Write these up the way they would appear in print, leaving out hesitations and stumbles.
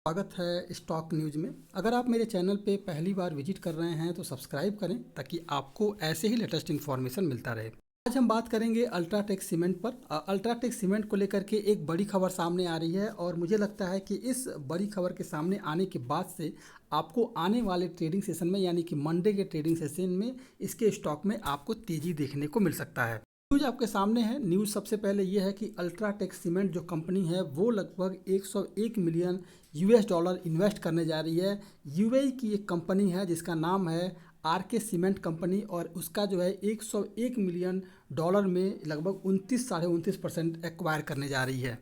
स्वागत है stock news में। अगर आप मेरे चैनल पे पहली बार विजिट कर रहे हैं तो सब्सक्राइब करें ताकि आपको ऐसे ही लेटेस्ट इन्फॉर्मेशन मिलता रहे। आज हम बात करेंगे अल्ट्राटेक सीमेंट पर। अल्ट्राटेक सीमेंट को लेकर के एक बड़ी खबर सामने आ रही है और मुझे लगता है कि इस बड़ी खबर के सामने आने के बाद से आपको आने वाले ट्रेडिंग सेशन में यानी कि मंडे के ट्रेडिंग सेशन में इसके स्टॉक में आपको तेज़ी देखने को मिल सकता है। न्यूज़ आपके सामने है। न्यूज़ सबसे पहले ये है कि अल्ट्राटेक सीमेंट जो कंपनी है वो लगभग 101 मिलियन यूएस डॉलर इन्वेस्ट करने जा रही है। यूएई की एक कंपनी है जिसका नाम है आरके सीमेंट कंपनी और उसका जो है 101 मिलियन डॉलर में लगभग 29.29% एक्वायर करने जा रही है।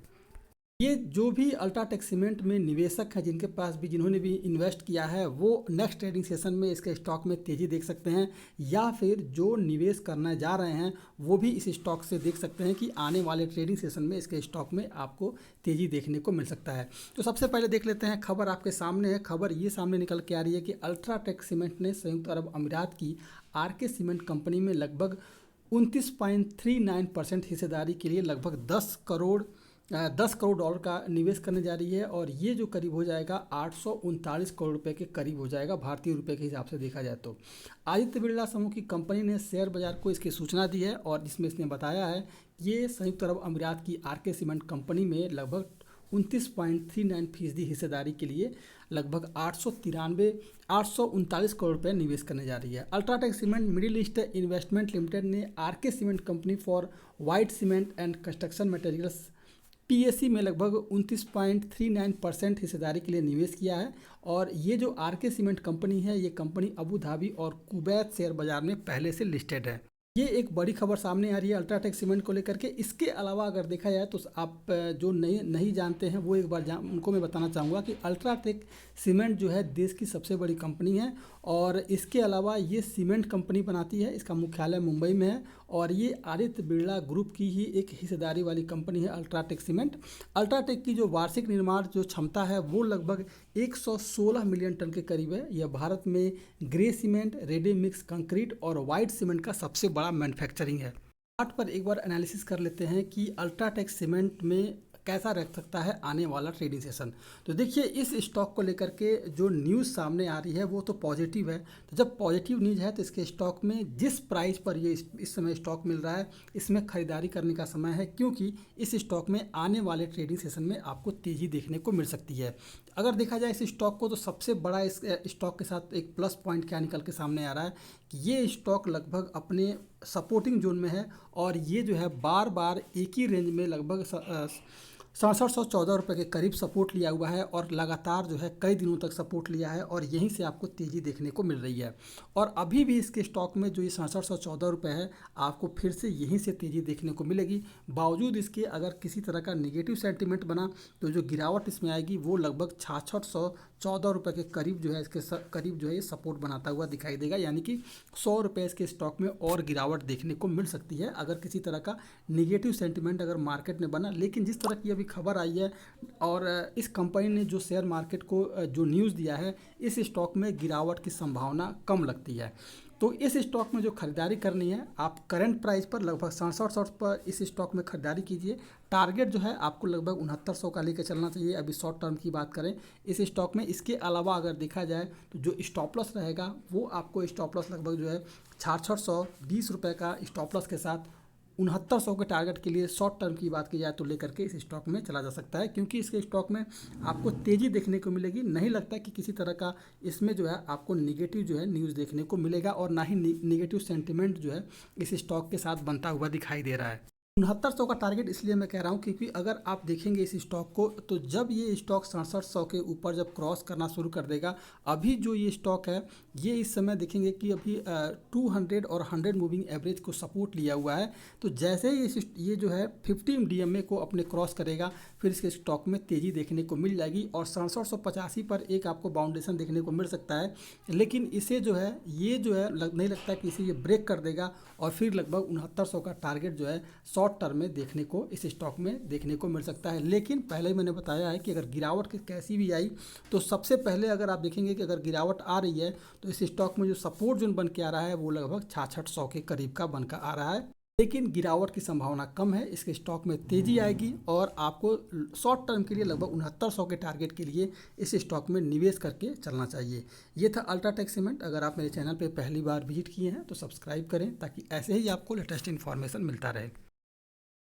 ये जो भी अल्ट्राटेक सीमेंट में निवेशक हैं जिनके पास भी जिन्होंने भी इन्वेस्ट किया है वो नेक्स्ट ट्रेडिंग सेशन में इसके स्टॉक में तेज़ी देख सकते हैं, या फिर जो निवेश करने जा रहे हैं वो भी इस स्टॉक से देख सकते हैं कि आने वाले ट्रेडिंग सेशन में इसके स्टॉक में आपको तेज़ी देखने को मिल सकता है। तो सबसे पहले देख लेते हैं, खबर आपके सामने है। खबर ये सामने निकल के आ रही है कि अल्ट्राटेक सीमेंट ने संयुक्त अरब अमीरात की आरके सीमेंट कंपनी में लगभग 29.39% हिस्सेदारी के लिए लगभग 10 करोड़ डॉलर का निवेश करने जा रही है और ये जो करीब हो जाएगा 839 करोड़ रुपए के करीब हो जाएगा भारतीय रुपए के हिसाब से देखा जाए तो। आदित्य बिरला समूह की कंपनी ने शेयर बाजार को इसकी सूचना दी है और इसमें इसने बताया है ये संयुक्त अरब अमीरात की आरके सीमेंट कंपनी में लगभग 29.39% हिस्सेदारी के लिए लगभग 839 करोड़ रुपए निवेश करने जा रही है। UltraTech Cement Middle East Investment Limited ने RK cement company for white cement and construction materials PSC में लगभग 29.39% हिस्सेदारी के लिए निवेश किया है और ये जो आरके सीमेंट कंपनी है ये कंपनी अबू धाबी और कुवैत शेयर बाजार में पहले से लिस्टेड है। ये एक बड़ी खबर सामने आ रही है अल्ट्राटेक सीमेंट को लेकर के। इसके अलावा अगर देखा जाए तो आप जो नहीं जानते हैं वो एक बार उनको मैं बताना चाहूँगा कि अल्ट्राटेक सीमेंट जो है देश की सबसे बड़ी कंपनी है और इसके अलावा ये सीमेंट कंपनी बनाती है। इसका मुख्यालय मुंबई में है और ये आदित्य बिरला ग्रुप की ही एक हिस्सेदारी वाली कंपनी है अल्ट्राटेक सीमेंट। अल्ट्राटेक की जो वार्षिक निर्माण जो क्षमता है वो लगभग 116 मिलियन टन के करीब है। यह भारत में grey cement, ready mix concrete और वाइट सीमेंट का सबसे बड़ा मैन्युफैक्चरिंग है। चार्ट पर एक बार एनालिसिस कर लेते हैं कि अल्ट्राटेक सीमेंट में कैसा रह सकता है आने वाला ट्रेडिंग सेशन। तो देखिए इस स्टॉक को लेकर के जो न्यूज़ सामने आ रही है वो तो पॉजिटिव है। तो जब पॉजिटिव न्यूज़ है तो इसके स्टॉक में जिस प्राइस पर ये इस समय स्टॉक मिल रहा है इसमें खरीदारी करने का समय है, क्योंकि इस स्टॉक में आने वाले ट्रेडिंग सेशन में आपको तेज़ी देखने को मिल सकती है। अगर देखा जाए इस स्टॉक को तो सबसे बड़ा इस स्टॉक के साथ एक प्लस पॉइंट क्या निकल के सामने आ रहा है कि ये स्टॉक लगभग अपने सपोर्टिंग जोन में है और ये जो है बार बार एक ही रेंज में लगभग 6714 रुपये के करीब सपोर्ट लिया हुआ है और लगातार जो है कई दिनों तक सपोर्ट लिया है और यहीं से आपको तेज़ी देखने को मिल रही है। और अभी भी इसके स्टॉक में जो ये 6714 रुपये है आपको फिर से यहीं से तेज़ी देखने को मिलेगी। बावजूद इसके अगर किसी तरह का निगेटिव सेंटीमेंट बना तो जो गिरावट इसमें आएगी वो लगभग 6614 रुपये के करीब जो है इसके करीब जो है ये सपोर्ट बनाता हुआ दिखाई देगा, यानी कि 100 रुपये इसके स्टॉक में और गिरावट देखने को मिल सकती है अगर किसी तरह का निगेटिव सेंटीमेंट अगर मार्केट में बना। लेकिन जिस तरह की अभी खबर आई है और इस कंपनी ने जो शेयर मार्केट को जो न्यूज़ दिया है इस स्टॉक में गिरावट की संभावना कम लगती है। तो इस स्टॉक में जो खरीदारी करनी है आप करंट प्राइस पर लगभग 6700 पर इस स्टॉक में खरीदारी कीजिए। टारगेट जो है आपको लगभग 6900 का लेकर चलना चाहिए अभी शॉर्ट टर्म की बात करें इस स्टॉक में। इसके अलावा अगर देखा जाए तो जो स्टॉप लॉस रहेगा वो आपको स्टॉप लॉस लगभग जो है 6620 रुपये का स्टॉप लॉस के साथ 6900 के टारगेट के लिए शॉर्ट टर्म की बात की जाए तो लेकर के इस स्टॉक में चला जा सकता है, क्योंकि इसके स्टॉक में आपको तेज़ी देखने को मिलेगी। नहीं लगता कि किसी तरह का इसमें जो है आपको निगेटिव जो है न्यूज़ देखने को मिलेगा और ना ही निगेटिव सेंटीमेंट जो है इस स्टॉक के साथ बनता हुआ दिखाई दे रहा है। 6900 का टारगेट इसलिए मैं कह रहा हूँ क्योंकि अगर आप देखेंगे इस स्टॉक को तो जब ये स्टॉक 6700 के ऊपर जब क्रॉस करना शुरू कर देगा, अभी जो ये स्टॉक है ये इस समय देखेंगे कि अभी 200 और 100 मूविंग एवरेज को सपोर्ट लिया हुआ है। तो जैसे ही ये जो है 50 डीएमए को अपने क्रॉस करेगा फिर इसके स्टॉक में तेज़ी देखने को मिल जाएगी और 6785 पर एक आपको बाउंडेशन देखने को मिल सकता है। लेकिन इसे जो है ये जो है नहीं लगता कि इसे ये ब्रेक कर देगा और फिर लगभग 6900 का टारगेट जो है शॉर्ट टर्म में देखने को इस स्टॉक में देखने को मिल सकता है। लेकिन पहले ही मैंने बताया है कि अगर गिरावट कैसी भी आई तो सबसे पहले अगर आप देखेंगे कि अगर गिरावट आ रही है तो इस स्टॉक में जो सपोर्ट जोन बन के आ रहा है वो लगभग 6600 के करीब का बन कर आ रहा है। लेकिन गिरावट की संभावना कम है। इसके स्टॉक में तेजी आएगी और आपको शॉर्ट टर्म के लिए लगभग 6900 के टारगेट के लिए इस स्टॉक में निवेश करके चलना चाहिए। ये था अल्ट्राटेक सीमेंट। अगर आप मेरे चैनल पे पहली बार विजिट किए हैं तो सब्सक्राइब करें ताकि ऐसे ही आपको लेटेस्ट इन्फॉर्मेशन मिलता रहे।